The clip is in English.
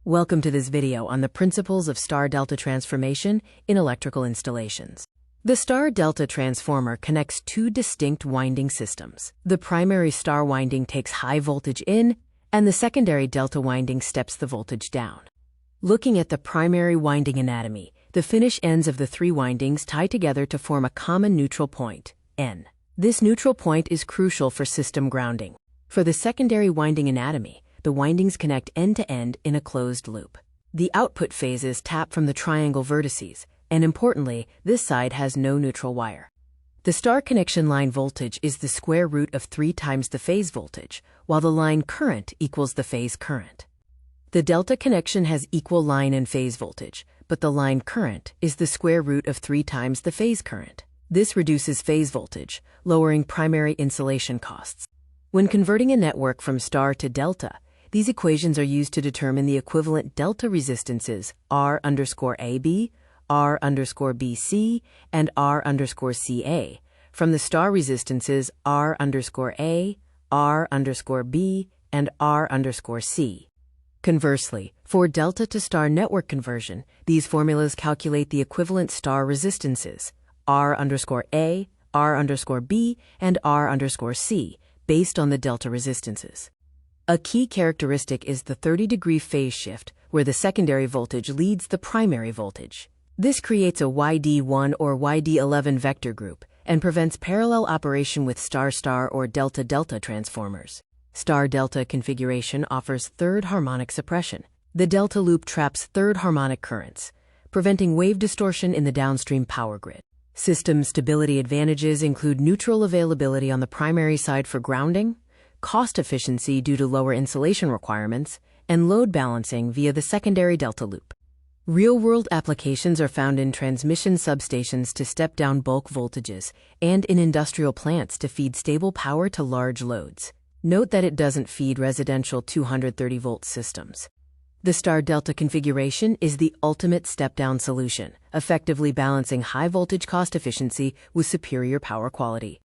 Welcome to this video on the principles of star-delta transformation in electrical installations. The star-delta transformer connects two distinct winding systems. The primary star winding takes high voltage in, and the secondary delta winding steps the voltage down. Looking at the primary winding anatomy, the finish ends of the three windings tie together to form a common neutral point, N. This neutral point is crucial for system grounding. For the secondary winding anatomy, the windings connect end-to-end in a closed loop. The output phases tap from the triangle vertices, and importantly, this side has no neutral wire. The star connection line voltage is the square root of 3 times the phase voltage, while the line current equals the phase current. The delta connection has equal line and phase voltage, but the line current is the square root of 3 times the phase current. This reduces phase voltage, lowering primary insulation costs. When converting a network from star to delta, these equations are used to determine the equivalent delta resistances R_AB, R_BC, and R_CA from the star resistances R_A, R_B, and R_C. Conversely, for delta to star network conversion, these formulas calculate the equivalent star resistances R_A, R_B, and R_C based on the delta resistances. A key characteristic is the 30-degree phase shift, where the secondary voltage leads the primary voltage. This creates a YD1 or YD11 vector group and prevents parallel operation with star-star or delta-delta transformers. Star-delta configuration offers third-harmonic suppression. The delta loop traps third-harmonic currents, preventing wave distortion in the downstream power grid. System stability advantages include neutral availability on the primary side for grounding, cost efficiency due to lower insulation requirements, and load balancing via the secondary delta loop. Real-world applications are found in transmission substations to step down bulk voltages and in industrial plants to feed stable power to large loads. Note that it doesn't feed residential 230-volt systems. The star-delta configuration is the ultimate step-down solution, effectively balancing high voltage cost efficiency with superior power quality.